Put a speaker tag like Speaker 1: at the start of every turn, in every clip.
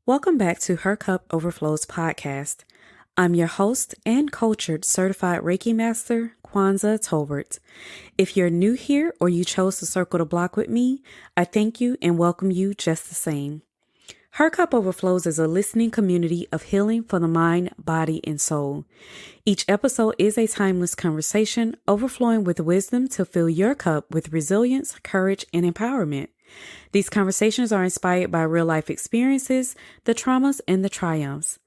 Speaker 1: Welcome back to Her Cup Overflows podcast. I'm your host and cultured certified Reiki Master, Kwanzaa Tolbert. If you're new here or you chose to circle the block with me, I thank you and welcome you just the same. Her Cup Overflows is a listening community of healing for the mind, body, and soul. Each episode is a timeless conversation overflowing with wisdom to fill your cup with resilience, courage, and empowerment. These conversations are inspired by real-life experiences, the traumas, and the triumphs.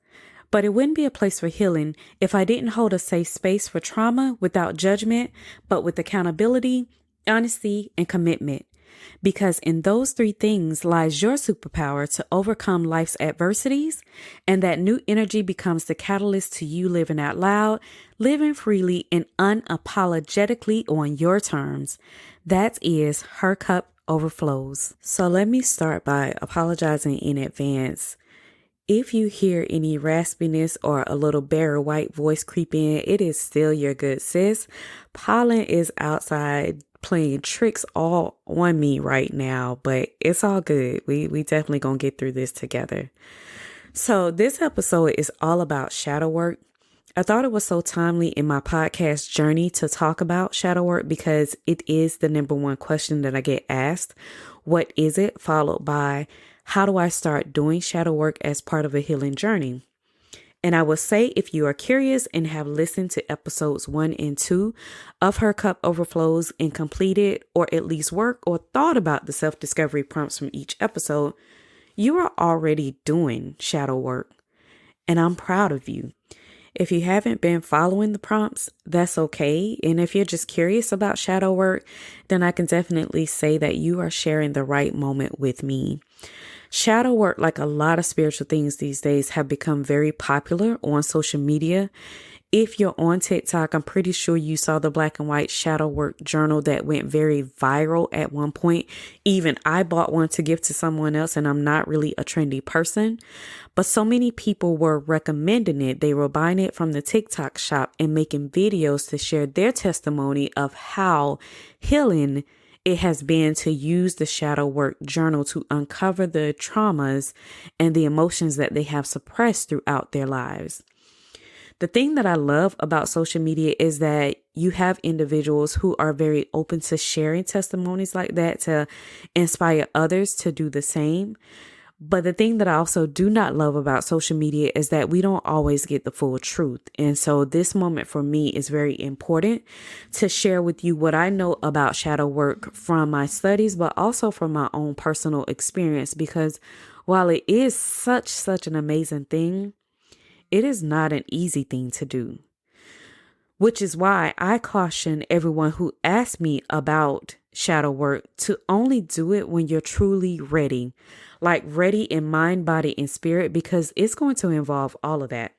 Speaker 1: But it wouldn't be a place for healing if I didn't hold a safe space for trauma without judgment, but with accountability, honesty, and commitment. Because in those three things lies your superpower to overcome life's adversities, and that new energy becomes the catalyst to you living out loud, living freely, and unapologetically on your terms. That is Her Cup Overflows. So let me start by apologizing in advance. If you hear any raspiness or a little Barry White voice creep in, it is still your good sis. Pollen is outside playing tricks all on me right now, but it's all good. We definitely gonna get through this together. So this episode is all about shadow work. I thought it was so timely in my podcast journey to talk about shadow work because it is the number one question that I get asked. What is it? Followed by, how do I start doing shadow work as part of a healing journey? And I will say, if you are curious and have listened to episodes 1 and 2 of Her Cup Overflows and completed or at least worked or thought about the self-discovery prompts from each episode, you are already doing shadow work. And I'm proud of you. If you haven't been following the prompts, that's okay. And if you're just curious about shadow work, then I can definitely say that you are sharing the right moment with me. Shadow work, like a lot of spiritual things these days, have become very popular on social media. If you're on TikTok, I'm pretty sure you saw the black and white shadow work journal that went very viral at one point. Even I bought one to give to someone else, and I'm not really a trendy person. But so many people were recommending it. They were buying it from the TikTok shop and making videos to share their testimony of how healing it has been to use the shadow work journal to uncover the traumas and the emotions that they have suppressed throughout their lives. The thing that I love about social media is that you have individuals who are very open to sharing testimonies like that to inspire others to do the same. But the thing that I also do not love about social media is that we don't always get the full truth. And so this moment for me is very important to share with you what I know about shadow work from my studies, but also from my own personal experience, because while it is such an amazing thing, it is not an easy thing to do, which is why I caution everyone who asks me about shadow work to only do it when you're truly ready, like ready in mind, body, and spirit, because it's going to involve all of that.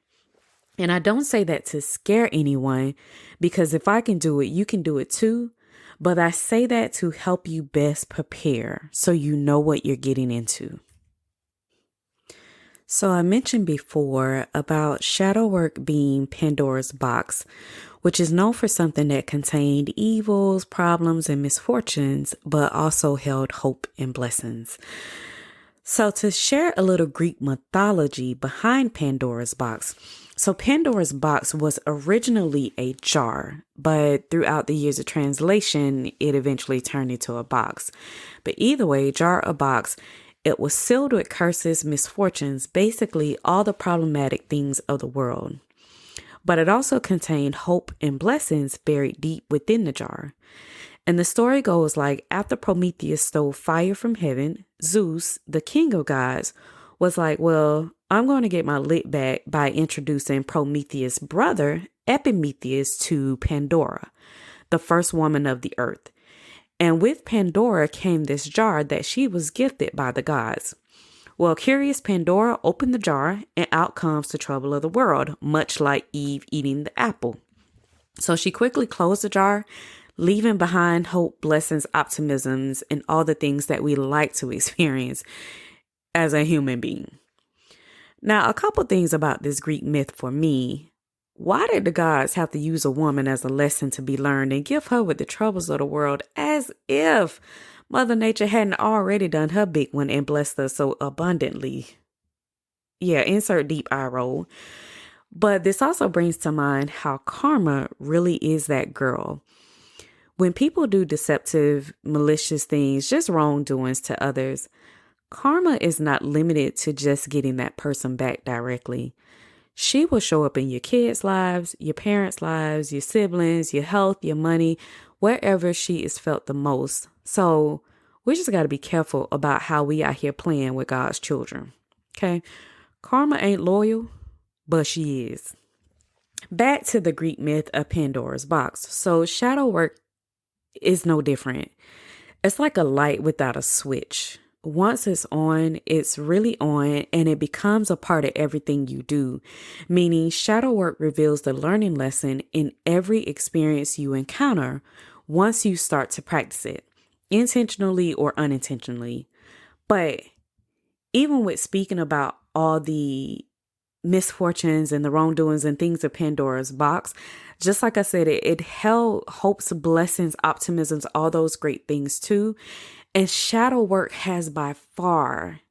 Speaker 1: And I don't say that to scare anyone, because if I can do it, you can do it too. But I say that to help you best prepare so you know what you're getting into. So I mentioned before about shadow work being Pandora's box, which is known for something that contained evils, problems, and misfortunes, but also held hope and blessings. So to share a little Greek mythology behind Pandora's box. So Pandora's box was originally a jar, but throughout the years of translation, it eventually turned into a box. But either way, jar or box, it was sealed with curses, misfortunes, basically all the problematic things of the world. But it also contained hope and blessings buried deep within the jar. And the story goes like, after Prometheus stole fire from heaven, Zeus, the king of gods, was like, well, I'm going to get my lick back by introducing Prometheus' brother, Epimetheus, to Pandora, the first woman of the earth. And with Pandora came this jar that she was gifted by the gods. Well, curious Pandora opened the jar, and out comes the trouble of the world, much like Eve eating the apple. So she quickly closed the jar, leaving behind hope, blessings, optimisms, and all the things that we like to experience as a human being. Now, a couple things about this Greek myth for me. Why did the gods have to use a woman as a lesson to be learned and give her with the troubles of the world, as if Mother Nature hadn't already done her big one and blessed us so abundantly? Yeah, insert deep eye roll. But this also brings to mind how karma really is that girl. When people do deceptive, malicious things, just wrongdoings to others, karma is not limited to just getting that person back directly. She will show up in your kids' lives, your parents' lives, your siblings, your health, your money, wherever she is felt the most. So we just got to be careful about how we out here playing with God's children. Okay. Karma ain't loyal, but she is. Back to the Greek myth of Pandora's box. So shadow work is no different. It's like a light without a switch. Once it's on, it's really on, and it becomes a part of everything you do. Meaning shadow work reveals the learning lesson in every experience you encounter once you start to practice it, intentionally or unintentionally. But even with speaking about all the misfortunes and the wrongdoings and things of Pandora's box, just like I said, it held hopes, blessings, optimisms, all those great things too. And shadow work has by far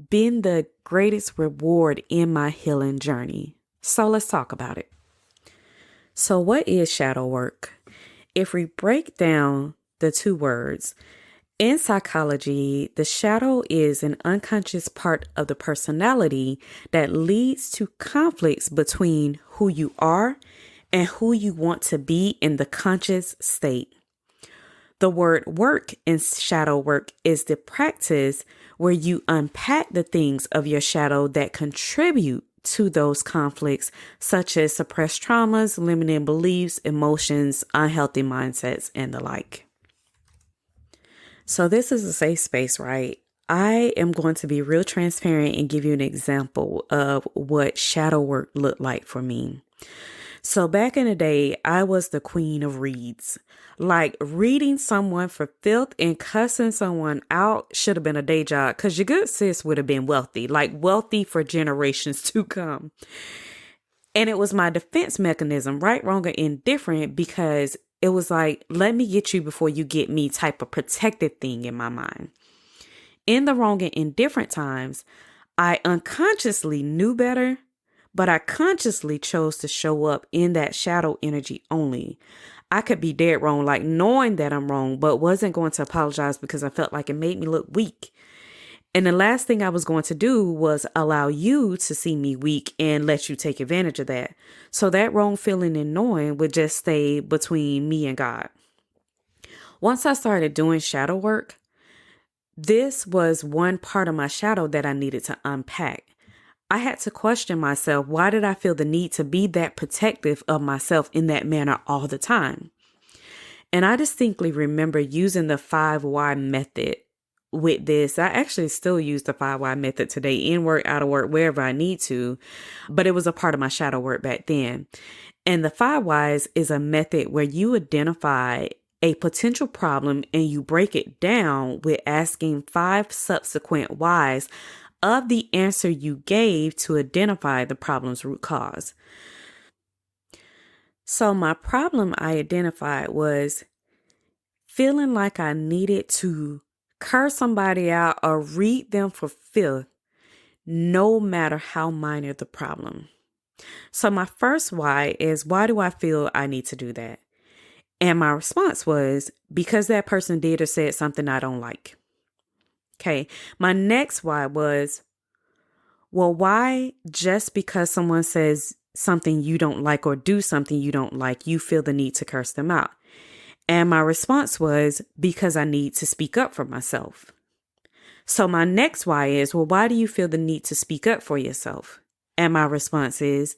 Speaker 1: been the greatest reward in my healing journey. So let's talk about it. So what is shadow work? If we break down the two words, in psychology, the shadow is an unconscious part of the personality that leads to conflicts between who you are and who you want to be in the conscious state. The word work in shadow work is the practice where you unpack the things of your shadow that contribute to those conflicts, such as suppressed traumas, limiting beliefs, emotions, unhealthy mindsets, and the like. So this is a safe space, right? I am going to be real transparent and give you an example of what shadow work looked like for me. So back in the day, I was the queen of reads. Like reading someone for filth and cussing someone out should have been a day job because your good sis would have been wealthy, like wealthy for generations to come. And it was my defense mechanism, right, wrong, or indifferent, because it was like, let me get you before you get me type of protective thing in my mind. In the wrong and indifferent times, I unconsciously knew better, but I consciously chose to show up in that shadow energy only. I could be dead wrong, like knowing that I'm wrong, but wasn't going to apologize because I felt like it made me look weak. And the last thing I was going to do was allow you to see me weak and let you take advantage of that. So that wrong feeling and knowing would just stay between me and God. Once I started doing shadow work, this was one part of my shadow that I needed to unpack. I had to question myself, why did I feel the need to be that protective of myself in that manner all the time? And I distinctly remember using the 5 why method with this. I actually still use the 5 why method today, in work, out of work, wherever I need to, but it was a part of my shadow work back then. And the 5 whys is a method where you identify a potential problem and you break it down with asking 5 subsequent whys of the answer you gave to identify the problem's root cause. So my problem I identified was feeling like I needed to curse somebody out or read them for filth, no matter how minor the problem. So my first why is, why do I feel I need to do that? And my response was, because that person did or said something I don't like. Okay. My next why was, well, why just because someone says something you don't like or do something you don't like, you feel the need to curse them out? And my response was, because I need to speak up for myself. So my next why is, well, why do you feel the need to speak up for yourself? And my response is,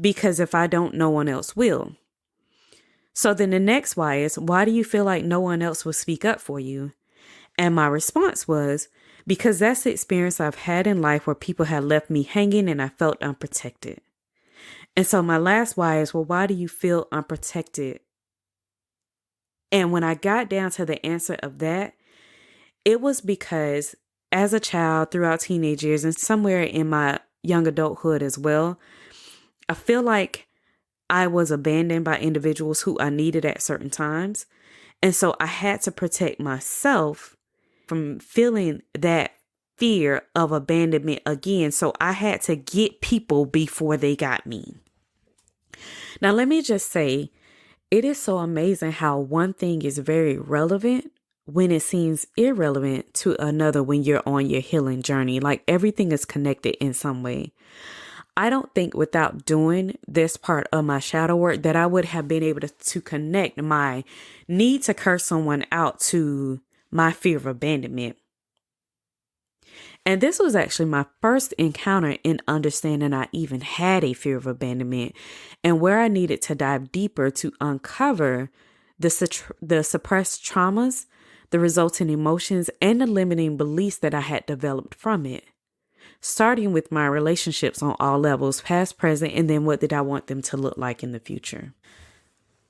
Speaker 1: because if I don't, no one else will. So then the next why is, why do you feel like no one else will speak up for you? And my response was, because that's the experience I've had in life where people have left me hanging and I felt unprotected. And so my last why is, well, why do you feel unprotected And when I got down to the answer of that, it was because as a child, throughout teenage years, and somewhere in my young adulthood as well, I feel like I was abandoned by individuals who I needed at certain times. And so I had to protect myself from feeling that fear of abandonment again. So I had to get people before they got me. Now, let me just say, it is so amazing how one thing is very relevant when it seems irrelevant to another when you're on your healing journey. Like everything is connected in some way. I don't think without doing this part of my shadow work that I would have been able to connect my need to curse someone out to my fear of abandonment. And this was actually my first encounter in understanding I even had a fear of abandonment and where I needed to dive deeper to uncover the suppressed traumas, the resulting emotions, and the limiting beliefs that I had developed from it. Starting with my relationships on all levels, past, present, and then what did I want them to look like in the future.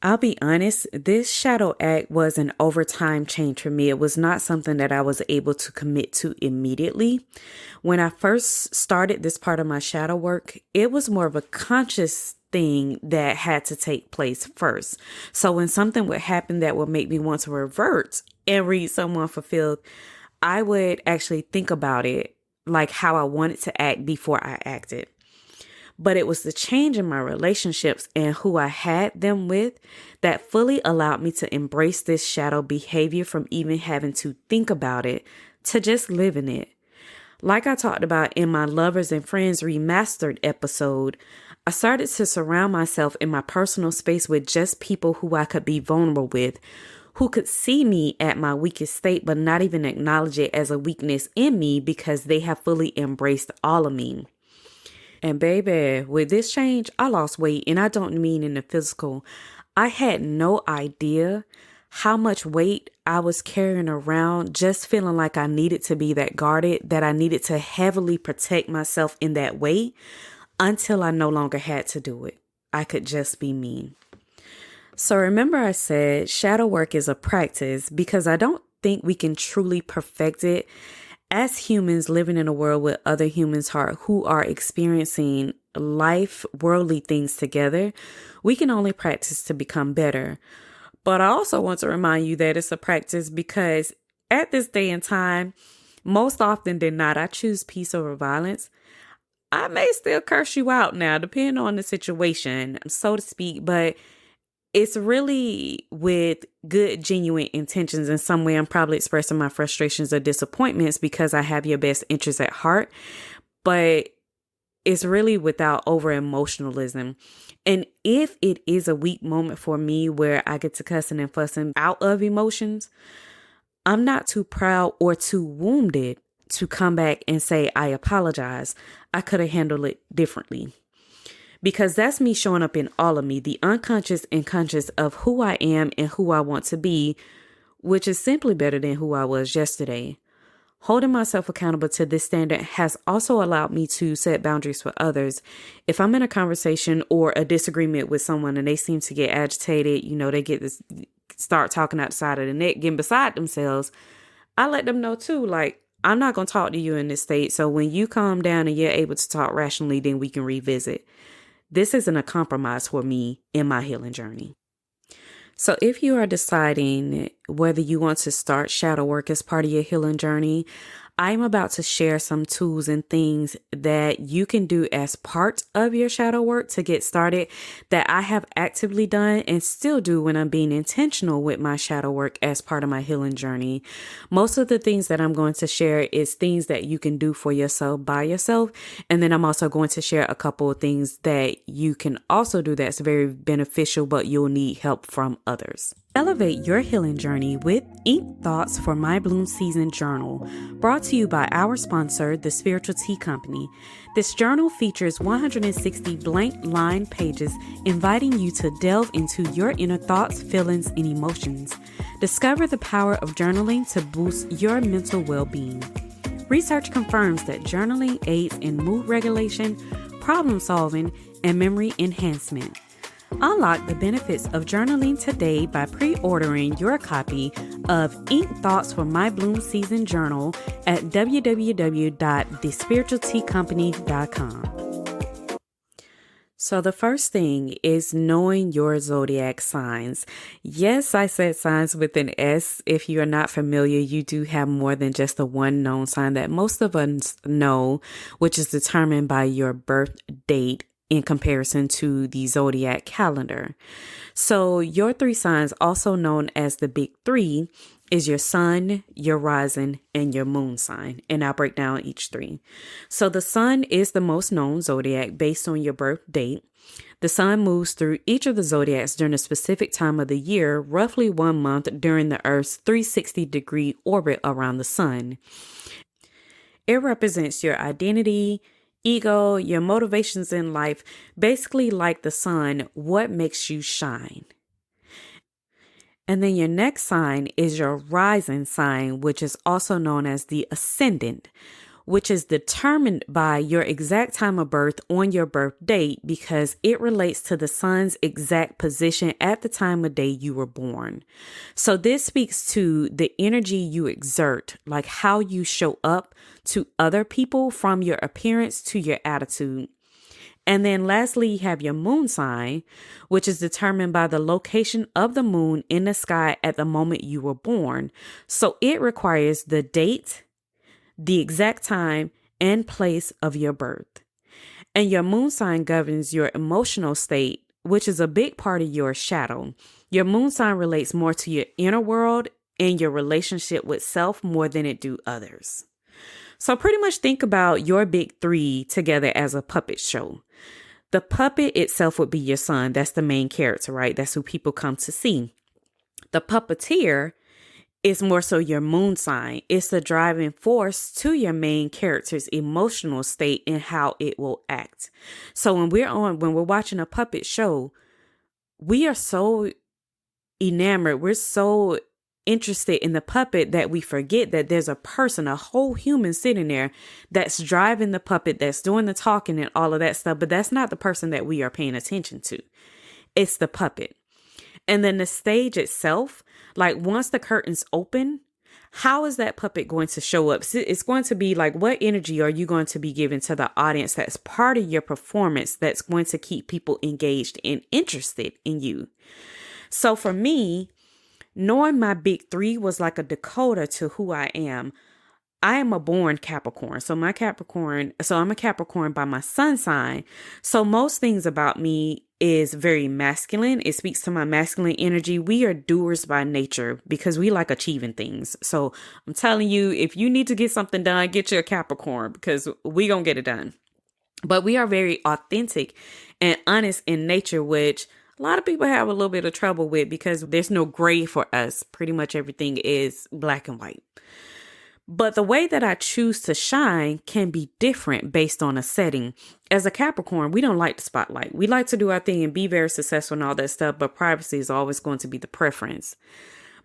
Speaker 1: I'll be honest, this shadow act was an overtime change for me. It was not something that I was able to commit to immediately. When I first started this part of my shadow work, it was more of a conscious thing that had to take place first. So when something would happen that would make me want to revert and read someone fulfilled, I would actually think about it like how I wanted to act before I acted. But it was the change in my relationships and who I had them with that fully allowed me to embrace this shadow behavior from even having to think about it to just living it. Like I talked about in my Lovers and Friends Remastered episode, I started to surround myself in my personal space with just people who I could be vulnerable with, who could see me at my weakest state, but not even acknowledge it as a weakness in me because they have fully embraced all of me. And baby, with this change, I lost weight, and I don't mean in the physical. I had no idea how much weight I was carrying around, just feeling like I needed to be that guarded, that I needed to heavily protect myself in that way until I no longer had to do it. I could just be me. So remember I said shadow work is a practice because I don't think we can truly perfect it as humans living in a world with other humans who are experiencing life, worldly things together. We can only practice to become better. But I also want to remind you that it's a practice because at this day and time, most often than not, I choose peace over violence. I may still curse you out now, depending on the situation, so to speak, but it's really with good, genuine intentions. In some way, I'm probably expressing my frustrations or disappointments because I have your best interests at heart, but it's really without over emotionalism. And if it is a weak moment for me where I get to cussing and fussing out of emotions, I'm not too proud or too wounded to come back and say, I apologize. I could have handled it differently. Because that's me showing up in all of me, the unconscious and conscious of who I am and who I want to be, which is simply better than who I was yesterday. Holding myself accountable to this standard has also allowed me to set boundaries for others. If I'm in a conversation or a disagreement with someone and they seem to get agitated, they start talking outside of the neck, getting beside themselves, I let them know too, like, I'm not going to talk to you in this state. So when you calm down and you're able to talk rationally, then we can revisit. This isn't a compromise for me in my healing journey. So if you are deciding whether you want to start shadow work as part of your healing journey, I'm about to share some tools and things that you can do as part of your shadow work to get started that I have actively done and still do when I'm being intentional with my shadow work as part of my healing journey. Most of the things that I'm going to share is things that you can do for yourself by yourself. And then I'm also going to share a couple of things that you can also do that's very beneficial, but you'll need help from others. Elevate your healing journey with Ink Thoughts for My Bloom Season Journal, brought to you by our sponsor, the Spiritual Tea Company. This journal features 160 blank line pages inviting you to delve into your inner thoughts, feelings, and emotions. Discover the power of journaling to boost your mental well-being. Research confirms that journaling aids in mood regulation, problem solving, and memory enhancement. Unlock the benefits of journaling today by pre-ordering your copy of Ink Thoughts for My Bloom Season Journal at www.thespiritualteacompany.com. So the first thing is knowing your zodiac signs. Yes, I said signs with an S. If you are not familiar, you do have more than just the one known sign that most of us know, which is determined by your birth date in comparison to the zodiac calendar. So your three signs, also known as the big three, is your sun, your rising, and your moon sign. And I'll break down each three. So the sun is the most known zodiac based on your birth date. The sun moves through each of the zodiacs during a specific time of the year, roughly 1 month during the Earth's 360-degree orbit around the sun. It represents your identity, ego, your motivations in life, basically like the sun, what makes you shine. And then your next sign is your rising sign, which is also known as the ascendant, which is determined by your exact time of birth on your birth date because it relates to the sun's exact position at the time of day you were born. So this speaks to the energy you exert, like how you show up to other people from your appearance to your attitude. And then lastly, you have your moon sign, which is determined by the location of the moon in the sky at the moment you were born. So it requires the date, the exact time, and place of your birth. And your moon sign governs your emotional state, which is a big part of your shadow. Your moon sign relates more to your inner world and your relationship with self more than it do others. So pretty much think about your big three together as a puppet show. The puppet itself would be your sun. That's the main character, right? That's who people come to see. The puppeteer is more so your moon sign. It's the driving force to your main character's emotional state and how it will act. So when we're watching a puppet show, we are so enamored. We're so interested in the puppet that we forget that there's a person, a whole human sitting there that's driving the puppet, that's doing the talking and all of that stuff. But that's not the person that we are paying attention to. It's the puppet. And then the stage itself, like once the curtains open, how is that puppet going to show up? It's going to be like, what energy are you going to be giving to the audience that's part of your performance that's going to keep people engaged and interested in you? So for me, knowing my big three was like a decoder to who I am. I am a born Capricorn. I'm a Capricorn by my sun sign. So most things about me is very masculine. It speaks to my masculine energy. We are doers by nature because we like achieving things. So I'm telling you, if you need to get something done, get you a Capricorn because we gonna get it done. But we are very authentic and honest in nature, which a lot of people have a little bit of trouble with because there's no gray for us. Pretty much everything is black and white. But the way that I choose to shine can be different based on a setting. As a Capricorn, we don't like the spotlight. We like to do our thing and be very successful and all that stuff, but privacy is always going to be the preference.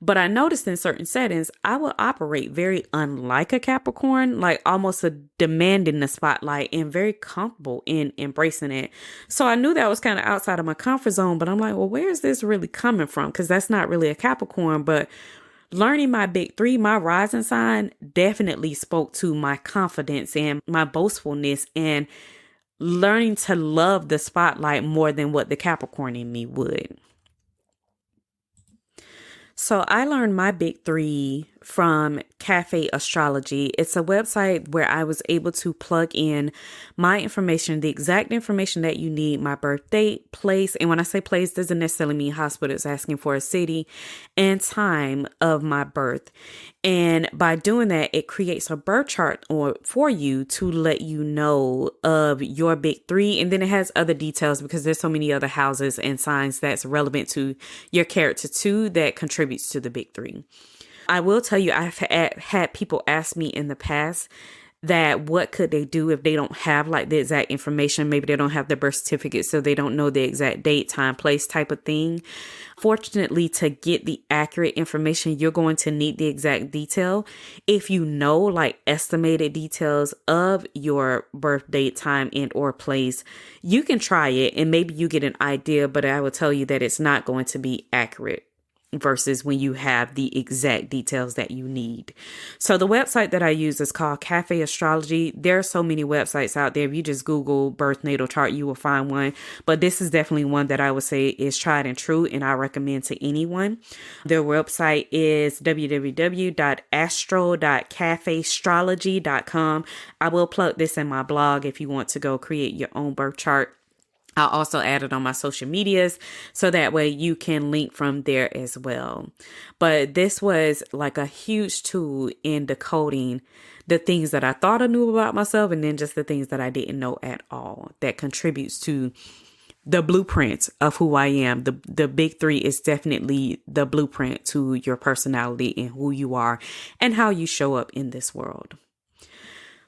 Speaker 1: But I noticed in certain settings, I will operate very unlike a Capricorn, like almost a demanding the spotlight and very comfortable in embracing it. So I knew that was kind of outside of my comfort zone, but I'm like, well, where is this really coming from? Because that's not really a Capricorn, but learning my big three, my rising sign definitely spoke to my confidence and my boastfulness and learning to love the spotlight more than what the Capricorn in me would. So I learned my big three from Cafe Astrology. It's a website where I was able to plug in my information, the exact information that you need, my birth date, place. And when I say place, doesn't necessarily mean hospital. It's asking for a city and time of my birth. And by doing that, it creates a birth chart for you to let you know of your big three. And then it has other details because there's so many other houses and signs that's relevant to your character too that contributes to the big three. I will tell you, I've had people ask me in the past, that what could they do if they don't have like the exact information? Maybe they don't have the birth certificate, so they don't know the exact date, time, place type of thing. Fortunately, to get the accurate information, you're going to need the exact detail. If you know like estimated details of your birth date, time, and or place, you can try it and maybe you get an idea, but I will tell you that it's not going to be accurate versus when you have the exact details that you need. So the website that I use is called Cafe Astrology. There are so many websites out there. If you just Google birth natal chart, you will find one. But this is definitely one that I would say is tried and true, and I recommend to anyone. Their website is www.astro.cafeastrology.com. I will plug this in my blog if you want to go create your own birth chart. I'll also add it on my social medias so that way you can link from there as well. But this was like a huge tool in decoding the things that I thought I knew about myself and then just the things that I didn't know at all that contributes to the blueprint of who I am. The big three is definitely the blueprint to your personality and who you are and how you show up in this world.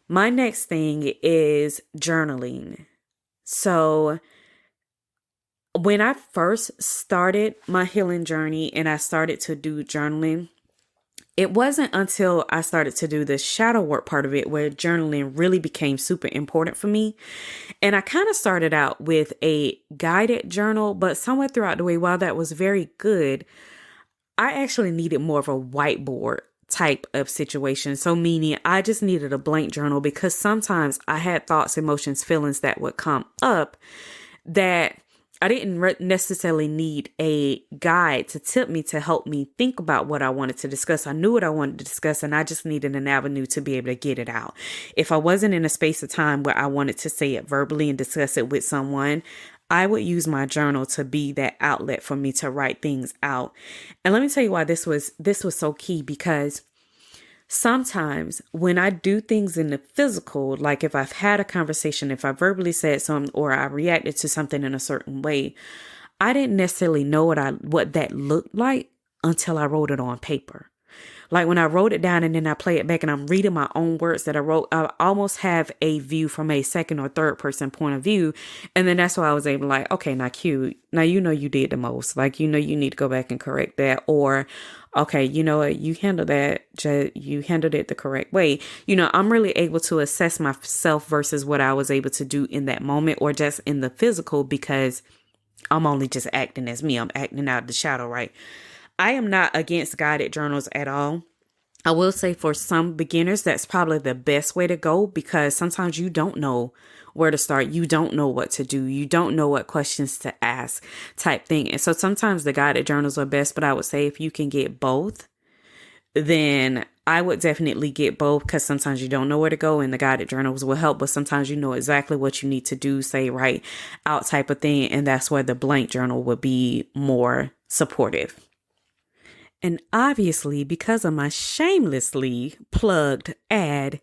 Speaker 1: My next thing is journaling. So when I first started my healing journey and I started to do journaling, it wasn't until I started to do the shadow work part of it where journaling really became super important for me. And I kind of started out with a guided journal, but somewhere throughout the way, while that was very good, I actually needed more of a whiteboard type of situation. So meaning I just needed a blank journal because sometimes I had thoughts, emotions, feelings that would come up that I didn't necessarily need a guide to tip me to help me think about what I wanted to discuss. I knew what I wanted to discuss and I just needed an avenue to be able to get it out. If I wasn't in a space of time where I wanted to say it verbally and discuss it with someone, I would use my journal to be that outlet for me to write things out. And let me tell you why this was so key, because sometimes when I do things in the physical, like if I've had a conversation, if I verbally said something or I reacted to something in a certain way, I didn't necessarily know what that looked like until I wrote it on paper. Like when I wrote it down and then I play it back and I'm reading my own words that I wrote, I almost have a view from a second or third person point of view. And then that's why I was able to like, okay, now Q, now you know you did the most. Like, you know, you need to go back and correct that. Or, okay, you know what, you handled that, you handled it the correct way. You know, I'm really able to assess myself versus what I was able to do in that moment or just in the physical, because I'm only just acting as me. I'm acting out the shadow, right? I am not against guided journals at all. I will say for some beginners, that's probably the best way to go, because sometimes you don't know where to start. You don't know what to do. You don't know what questions to ask type thing. And so sometimes the guided journals are best, but I would say if you can get both, then I would definitely get both, because sometimes you don't know where to go and the guided journals will help, but sometimes you know exactly what you need to do, say, write out type of thing. And that's where the blank journal would be more supportive. And obviously, because of my shamelessly plugged ad,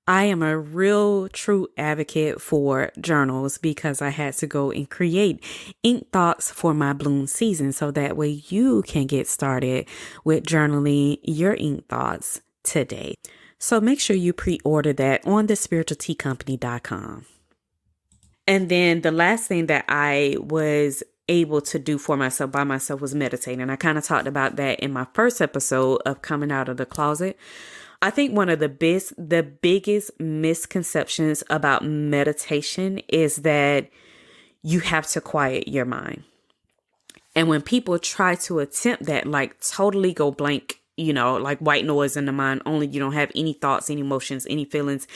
Speaker 1: I am a real true advocate for journals, because I had to go and create ink thoughts for my bloom season. So that way you can get started with journaling your ink thoughts today. So make sure you pre-order that on thespiritualteacompany.com. And then the last thing that I was able to do for myself by myself was meditate. And I kind of talked about that in my first episode of Coming Out of the Closet. I think one of the biggest misconceptions about meditation is that you have to quiet your mind. And when people try to attempt that, like totally go blank, you know, like white noise in the mind, only you don't have any thoughts, any emotions, any feelings,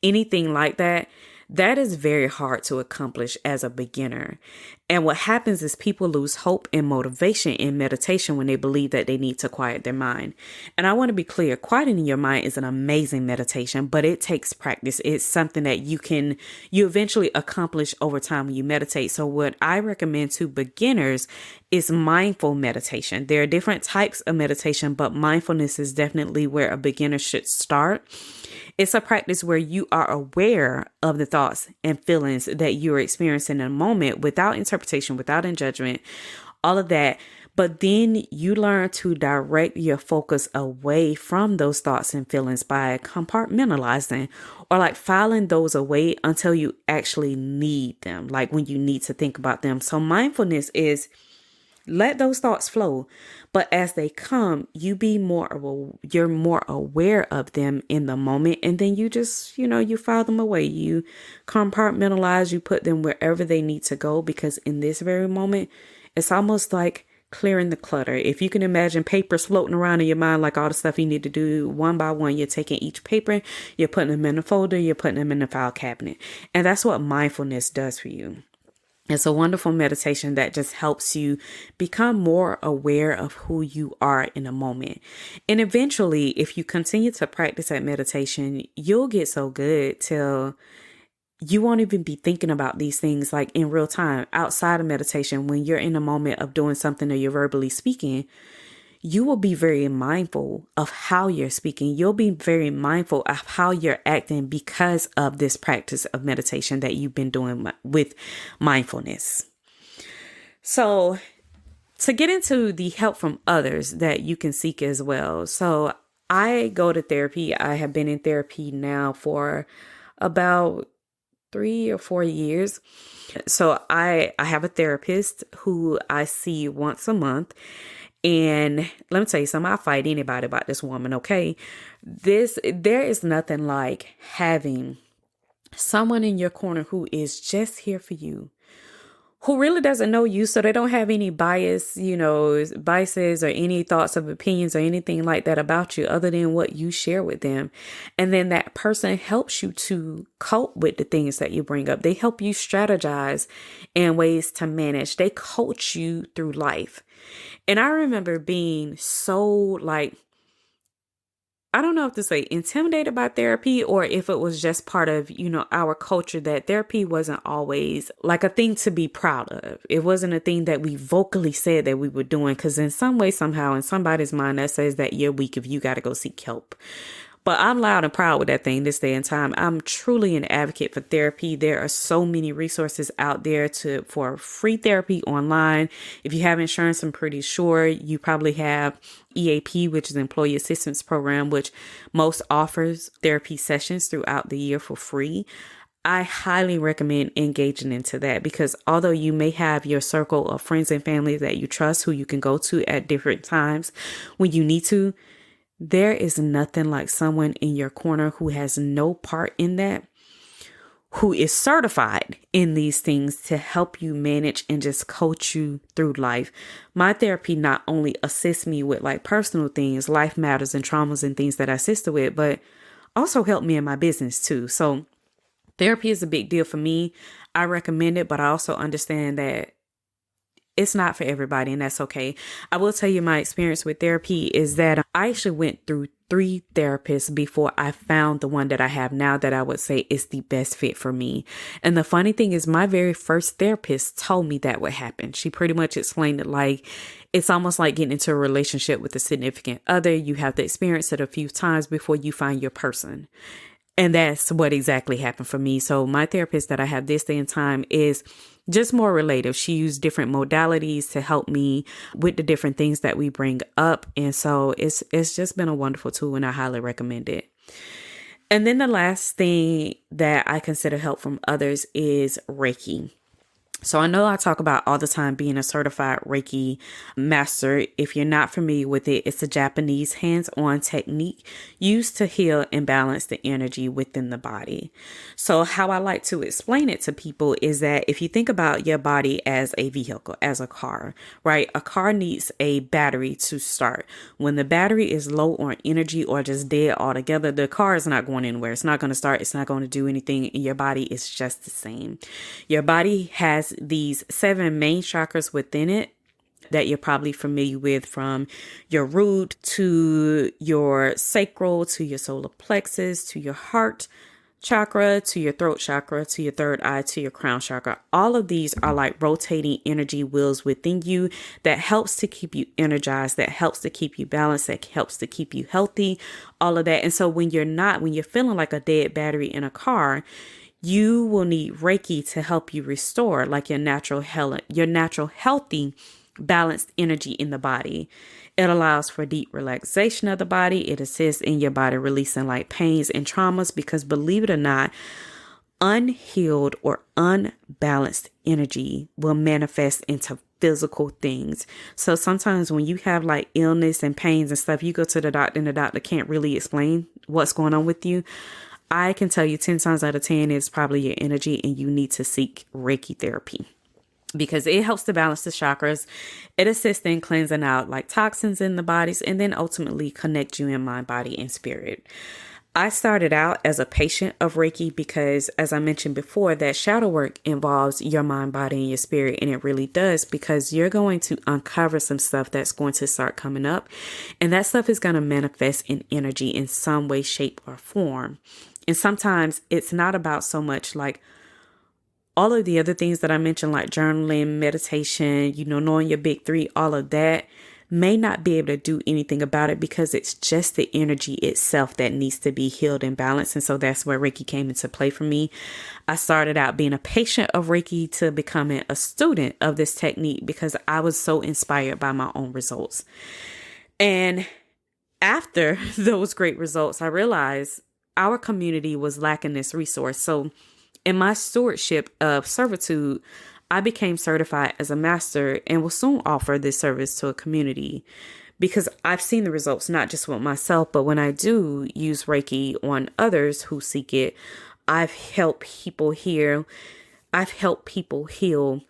Speaker 1: anything like that. That is very hard to accomplish as a beginner. And what happens is people lose hope and motivation in meditation when they believe that they need to quiet their mind. And I want to be clear, quieting your mind is an amazing meditation, but it takes practice. It's something that you eventually accomplish over time when you meditate. So what I recommend to beginners is mindful meditation. There are different types of meditation, but mindfulness is definitely where a beginner should start. It's a practice where you are aware of the thoughts and feelings that you're experiencing in a moment without interpretation, without judgment, all of that. But then you learn to direct your focus away from those thoughts and feelings by compartmentalizing or like filing those away until you actually need them, like when you need to think about them. So mindfulness is let those thoughts flow, but as they come, you're more aware of them in the moment, and then you just, you file them away. You compartmentalize, you put them wherever they need to go, because in this very moment, it's almost like clearing the clutter. If you can imagine papers floating around in your mind, like all the stuff you need to do one by one, you're taking each paper, you're putting them in a folder, you're putting them in the file cabinet. And that's what mindfulness does for you. It's a wonderful meditation that just helps you become more aware of who you are in a moment. And eventually, if you continue to practice that meditation, you'll get so good till you won't even be thinking about these things like in real time outside of meditation. When you're in a moment of doing something or you're verbally speaking, you will be very mindful of how you're speaking. You'll be very mindful of how you're acting because of this practice of meditation that you've been doing with mindfulness. So to get into the help from others that you can seek as well. So I go to therapy. I have been in therapy now for about 3 or 4 years. So I have a therapist who I see once a month. And let me tell you something, I fight anybody about this woman, okay? There is nothing like having someone in your corner who is just here for you, who really doesn't know you, so they don't have any biases or any thoughts of opinions or anything like that about you other than what you share with them. And then that person helps you to cope with the things that you bring up. They help you strategize in ways to manage. They coach you through life. And I remember being so I don't know if to say intimidated by therapy or if it was just part of, our culture, that therapy wasn't always like a thing to be proud of. It wasn't a thing that we vocally said that we were doing, because in some way, somehow, in somebody's mind, that says that you're weak if you got to go seek help. But I'm loud and proud with that thing this day and time. I'm truly an advocate for therapy. There are so many resources out there for free therapy online. If you have insurance, I'm pretty sure you probably have EAP, which is Employee Assistance Program, which most offers therapy sessions throughout the year for free. I highly recommend engaging into that, because although you may have your circle of friends and family that you trust who you can go to at different times when you need to, there is nothing like someone in your corner who has no part in that, who is certified in these things to help you manage and just coach you through life. My therapy not only assists me with like personal things, life matters and traumas and things that I assist with, but also help me in my business too. So therapy is a big deal for me. I recommend it, but I also understand that it's not for everybody, and that's okay. I will tell you my experience with therapy is that I actually went through 3 therapists before I found the one that I have now that I would say is the best fit for me. And the funny thing is, my very first therapist told me that would happen. She pretty much explained it like it's almost like getting into a relationship with a significant other. You have to experience it a few times before you find your person. And that's what exactly happened for me. So my therapist that I have this day and time is just more relative. She used different modalities to help me with the different things that we bring up. And so it's just been a wonderful tool, and I highly recommend it. And then the last thing that I consider help from others is Reiki. So I know I talk about all the time being a certified Reiki master. If you're not familiar with it, it's a Japanese hands-on technique used to heal and balance the energy within the body. So how I like to explain it to people is that if you think about your body as a vehicle, as a car, right? A car needs a battery to start. When the battery is low on energy or just dead altogether, the car is not going anywhere. It's not going to start. It's not going to do anything. And your body is just the same. Your body has these 7 main chakras within it that you're probably familiar with, from your root to your sacral, to your solar plexus, to your heart chakra, to your throat chakra, to your third eye, to your crown chakra. All of these are like rotating energy wheels within you that helps to keep you energized, that helps to keep you balanced, that helps to keep you healthy, all of that. And so when you're feeling like a dead battery in a car, you will need Reiki to help you restore like your natural healthy balanced energy in the body. It allows for deep relaxation of the body. It assists in your body releasing like pains and traumas because, believe it or not, unhealed or unbalanced energy will manifest into physical things. So sometimes when you have like illness and pains and stuff, you go to the doctor and the doctor can't really explain what's going on with you. I can tell you 10 times out of 10 it's probably your energy, and you need to seek Reiki therapy because it helps to balance the chakras. It assists in cleansing out like toxins in the bodies, and then ultimately connect you in mind, body, and spirit. I started out as a patient of Reiki because, as I mentioned before, that shadow work involves your mind, body, and your spirit. And it really does, because you're going to uncover some stuff that's going to start coming up. And that stuff is going to manifest in energy in some way, shape, or form. And sometimes it's not about so much like all of the other things that I mentioned, like journaling, meditation, knowing your big three, all of that may not be able to do anything about it because it's just the energy itself that needs to be healed and balanced. And so that's where Reiki came into play for me. I started out being a patient of Reiki to becoming a student of this technique because I was so inspired by my own results. And after those great results, I realized our community was lacking this resource. So in my stewardship of servitude, I became certified as a master and will soon offer this service to a community because I've seen the results, not just with myself, but when I do use Reiki on others who seek it, I've helped people heal. I've helped people heal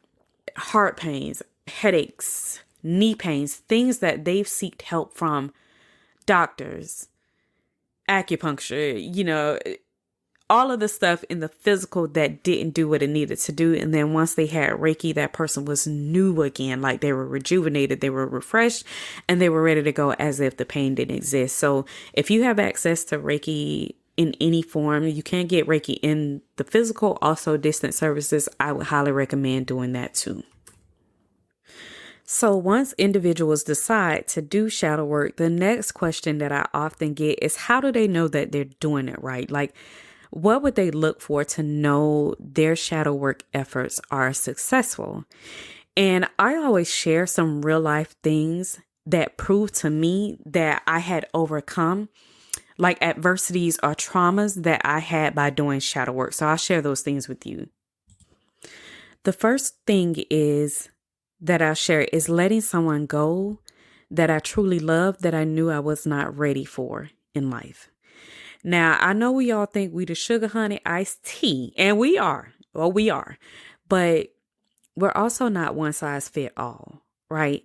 Speaker 1: heart pains, headaches, knee pains, things that they've sought help from doctors, acupuncture, all of the stuff in the physical that didn't do what it needed to do. And then once they had Reiki, that person was new again, like they were rejuvenated, they were refreshed, and they were ready to go as if the pain didn't exist. So if you have access to Reiki in any form, you can get Reiki in the physical, also distant services. I would highly recommend doing that too. So once individuals decide to do shadow work, the next question that I often get is, how do they know that they're doing it right? Like, what would they look for to know their shadow work efforts are successful? And I always share some real life things that prove to me that I had overcome, like adversities or traumas that I had by doing shadow work. So I'll share those things with you. The first thing that I'll share is letting someone go that I truly love, that I knew I was not ready for in life. Now, I know we all think we the sugar honey iced tea, and we are, but we're also not one size fit all, right?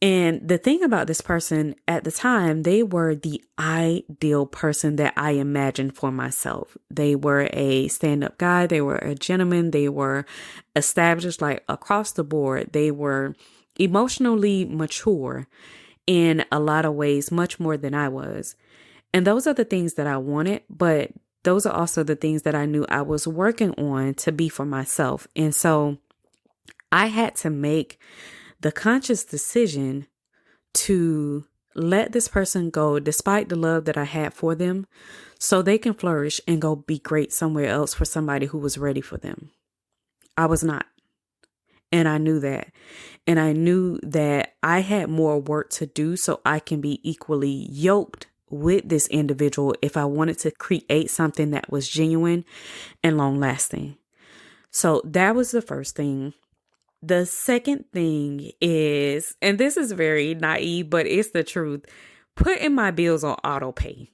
Speaker 1: And the thing about this person at the time, they were the ideal person that I imagined for myself. They were a stand-up guy. They were a gentleman. They were established like across the board. They were emotionally mature in a lot of ways, much more than I was. And those are the things that I wanted, but those are also the things that I knew I was working on to be for myself. And so I had to make the conscious decision to let this person go despite the love that I had for them so they can flourish and go be great somewhere else for somebody who was ready for them. I was not. And I knew that. And I knew that I had more work to do so I can be equally yoked with this individual if I wanted to create something that was genuine and long lasting. So that was the first thing. The second thing is, and this is very naive, but it's the truth, putting my bills on auto pay.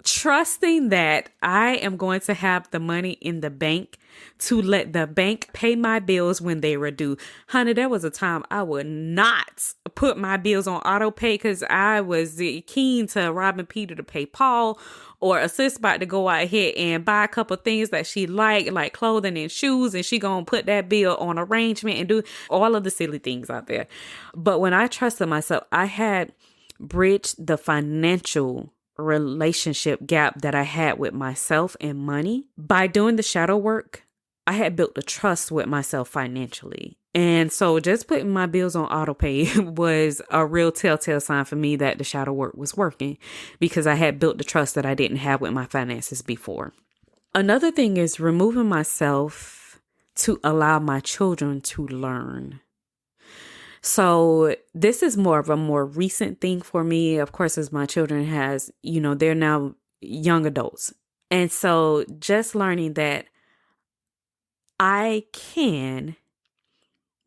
Speaker 1: Trusting that I am going to have the money in the bank to let the bank pay my bills when they were due. Honey, there was a time I would not put my bills on auto pay because I was keen to robbing Peter to pay Paul, or a sis about to go out here and buy a couple things that she like clothing and shoes, and she gonna put that bill on arrangement and do all of the silly things out there. But when I trusted myself, I had bridged the financial relationship gap that I had with myself and money. By doing the shadow work, I had built a trust with myself financially. And so just putting my bills on auto pay was a real telltale sign for me that the shadow work was working, because I had built the trust that I didn't have with my finances before. Another thing is removing myself to allow my children to learn. So this is more of a more recent thing for me. Of course, as my children has, they're now young adults. And so just learning that I can,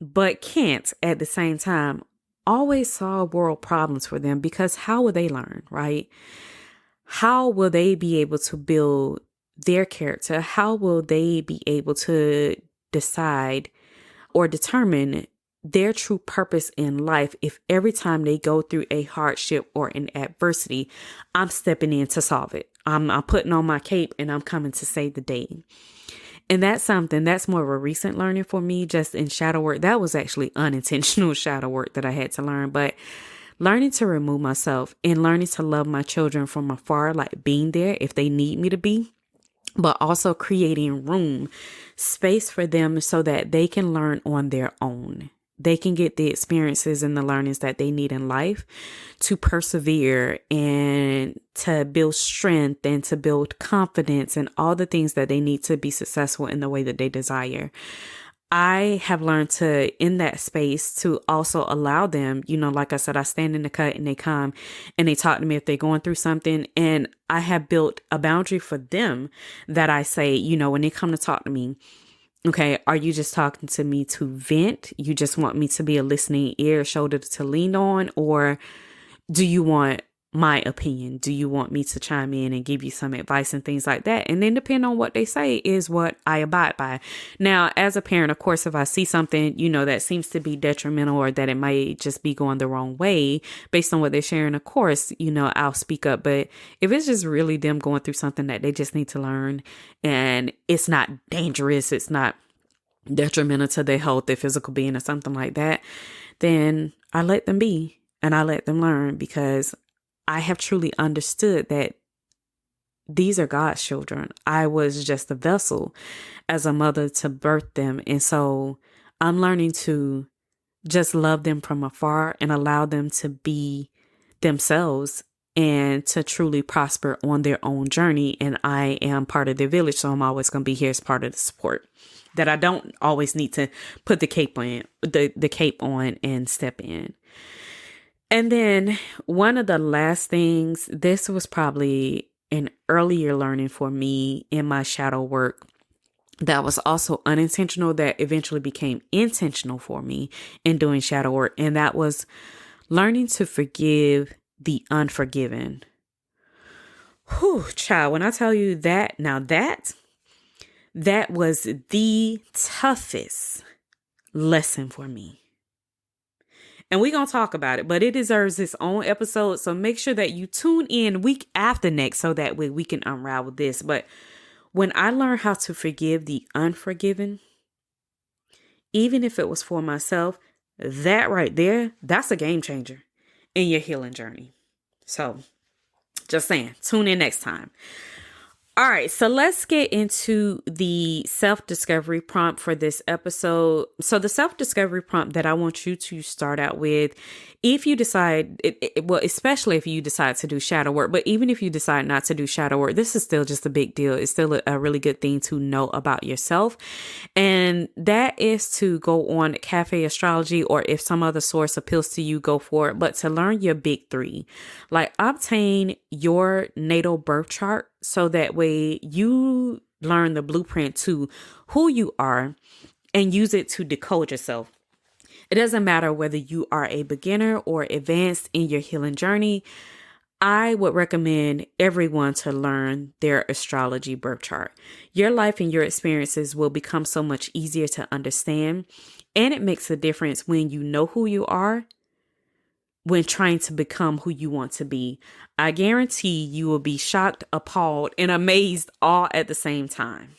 Speaker 1: but can't at the same time, always solve world problems for them, because how will they learn, right? How will they be able to build their character? How will they be able to decide or determine their true purpose in life if every time they go through a hardship or an adversity, I'm stepping in to solve it? I'm putting on my cape and I'm coming to save the day. And that's something that's more of a recent learning for me, just in shadow work. That was actually unintentional shadow work that I had to learn, but learning to remove myself and learning to love my children from afar, like being there if they need me to be, but also creating room, space for them so that they can learn on their own. They can get the experiences and the learnings that they need in life to persevere and to build strength and to build confidence and all the things that they need to be successful in the way that they desire. I have learned to, in that space, to also allow them, like I said, I stand in the cut and they come and they talk to me if they're going through something. And I have built a boundary for them that I say, when they come to talk to me, okay, are you just talking to me to vent? You just want me to be a listening ear, shoulder to lean on? Or do you want my opinion? Do you want me to chime in and give you some advice and things like that? And then depending on what they say is what I abide by. Now, as a parent, of course, if I see something, that seems to be detrimental or that it might just be going the wrong way based on what they're sharing, of course, I'll speak up. But if it's just really them going through something that they just need to learn and it's not dangerous, it's not detrimental to their health, their physical being or something like that, then I let them be and I let them learn, because I have truly understood that these are God's children. I was just a vessel as a mother to birth them. And so I'm learning to just love them from afar and allow them to be themselves and to truly prosper on their own journey. And I am part of their village, so I'm always going to be here as part of the support, that I don't always need to put the cape on and step in. And then one of the last things, this was probably an earlier learning for me in my shadow work that was also unintentional, that eventually became intentional for me in doing shadow work. And that was learning to forgive the unforgiven. Whew, child, when I tell you that, now that was the toughest lesson for me. And we're going to talk about it, but it deserves its own episode. So make sure that you tune in week after next so that way we can unravel this. But when I learned how to forgive the unforgiven, even if it was for myself, that right there, that's a game changer in your healing journey. So just saying, tune in next time. All right, so let's get into the self-discovery prompt for this episode. So the self-discovery prompt that I want you to start out with, if you decide, well, especially if you decide to do shadow work, but even if you decide not to do shadow work, this is still just a big deal. It's still a really good thing to know about yourself. And that is to go on Cafe Astrology, or if some other source appeals to you, go for it. But to learn your big three, like obtain your natal birth chart, so that way you learn the blueprint to who you are and use it to decode yourself. It doesn't matter whether you are a beginner or advanced in your healing journey. I would recommend everyone to learn their astrology birth chart. Your life and your experiences will become so much easier to understand. And it makes a difference when you know who you are, when trying to become who you want to be. I guarantee you will be shocked, appalled, and amazed all at the same time.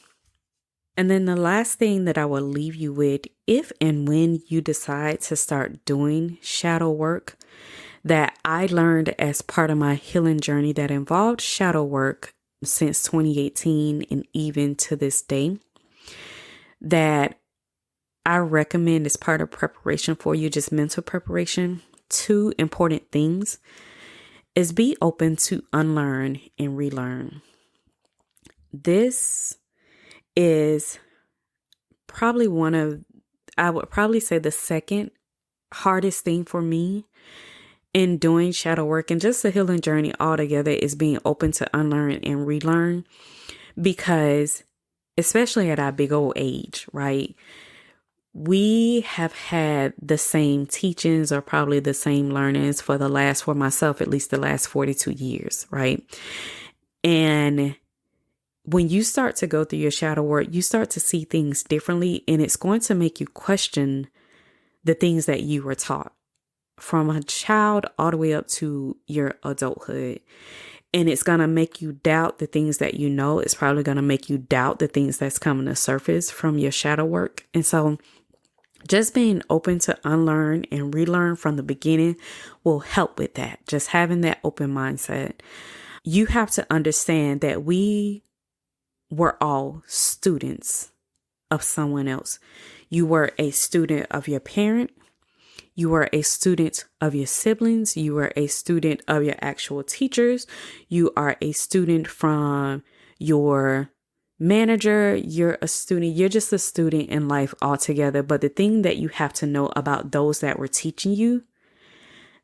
Speaker 1: And then the last thing that I will leave you with, if and when you decide to start doing shadow work, that I learned as part of my healing journey that involved shadow work since 2018 and even to this day, that I recommend as part of preparation for you, just mental preparation. 2 important things is be open to unlearn and relearn. This is probably I would probably say the second hardest thing for me in doing shadow work and just the healing journey altogether is being open to unlearn and relearn, because especially at our big old age, right? We have had the same teachings or probably the same learnings for myself, at least the last 42 years, right? And when you start to go through your shadow work, you start to see things differently, and it's going to make you question the things that you were taught from a child all the way up to your adulthood. And it's going to make you doubt the things that you know. It's probably going to make you doubt the things that's coming to surface from your shadow work. And so just being open to unlearn and relearn from the beginning will help with that. Just having that open mindset. You have to understand that we were all students of someone else. You were a student of your parent. You were a student of your siblings. You were a student of your actual teachers. You are a student from your manager. You're a student. You're just a student in life altogether. But the thing that you have to know about those that were teaching you,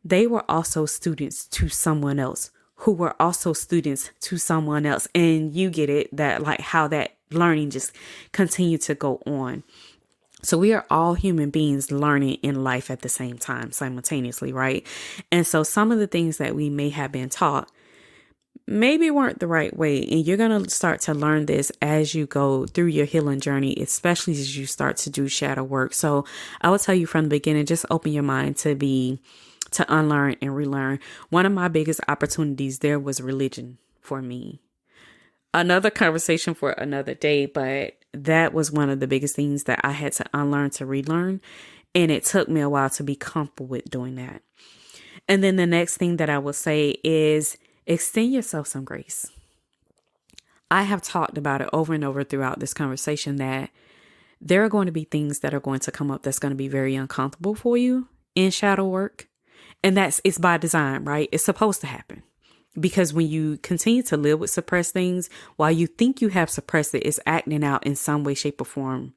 Speaker 1: they were also students to someone else who were also students to someone else. And you get it, that like how that learning just continued to go on. So we are all human beings learning in life at the same time, simultaneously, right? And so some of the things that we may have been taught maybe weren't the right way. And you're going to start to learn this as you go through your healing journey, especially as you start to do shadow work. So I will tell you from the beginning, just open your mind to unlearn and relearn. One of my biggest opportunities there was religion for me. Another conversation for another day, but that was one of the biggest things that I had to unlearn to relearn. And it took me a while to be comfortable with doing that. And then the next thing that I will say is extend yourself some grace. I have talked about it over and over throughout this conversation that there are going to be things that are going to come up that's going to be very uncomfortable for you in shadow work. And it's by design, right? It's supposed to happen. Because when you continue to live with suppressed things, while you think you have suppressed it, it's acting out in some way, shape, or form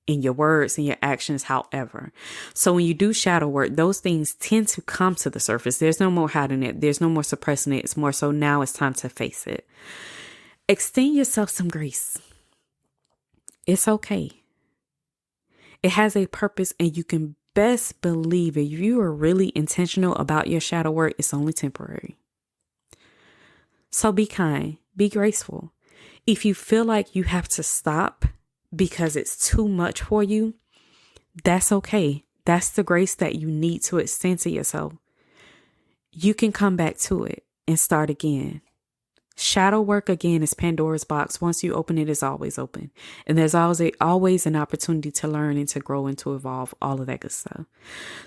Speaker 1: in your words and your actions, however. So when you do shadow work, those things tend to come to the surface. There's no more hiding it. There's no more suppressing it. It's more so now it's time to face it. Extend yourself some grace. It's okay. It has a purpose, and you can best believe if you are really intentional about your shadow work, it's only temporary. So be kind, be graceful. If you feel like you have to stop because it's too much for you, that's okay. That's the grace that you need to extend to yourself. You can come back to it and start again. Shadow work, again, is Pandora's box. Once you open it, it's always open. And there's always an opportunity to learn and to grow and to evolve, all of that good stuff.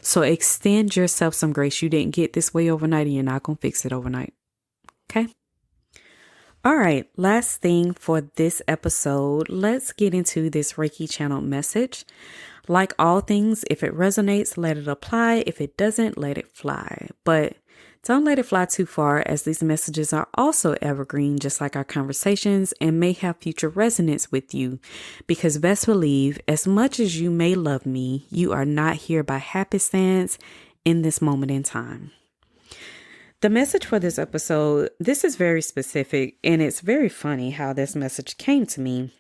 Speaker 1: So extend yourself some grace. You didn't get this way overnight, and you're not going to fix it overnight. Okay? All right, last thing for this episode, let's get into this Reiki channel message. Like all things, if it resonates, let it apply. If it doesn't, let it fly. But don't let it fly too far, as these messages are also evergreen, just like our conversations, and may have future resonance with you. Because best believe, as much as you may love me, you are not here by happenstance in this moment in time. The message for this episode, this is very specific, and it's very funny how this message came to me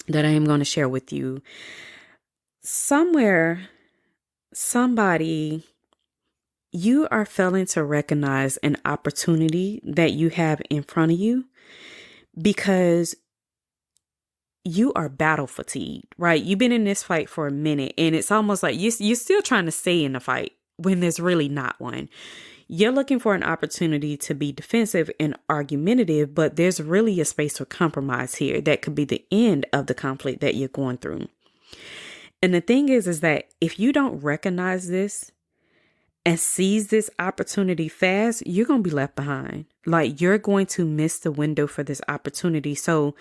Speaker 1: that I am going to share with you. Somewhere, somebody, you are failing to recognize an opportunity that you have in front of you because you are battle fatigued, right? You've been in this fight for a minute, and it's almost like you're still trying to stay in the fight when there's really not one. You're looking for an opportunity to be defensive and argumentative, but there's really a space for compromise here that could be the end of the conflict that you're going through. And the thing is that if you don't recognize this and seize this opportunity fast, you're going to be left behind. Like, you're going to miss the window for this opportunity. So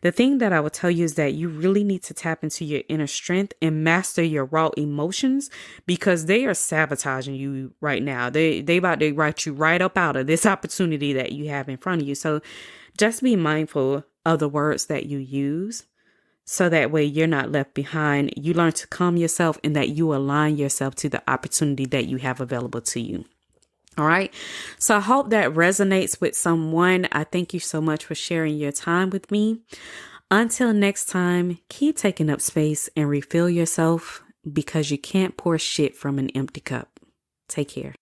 Speaker 1: the thing that I would tell you is that you really need to tap into your inner strength and master your raw emotions, because they are sabotaging you right now. They about to write you right up out of this opportunity that you have in front of you. So just be mindful of the words that you use. So that way you're not left behind. You learn to calm yourself and that you align yourself to the opportunity that you have available to you. All right. So I hope that resonates with someone. I thank you so much for sharing your time with me. Until next time, keep taking up space and refill yourself because you can't pour shit from an empty cup. Take care.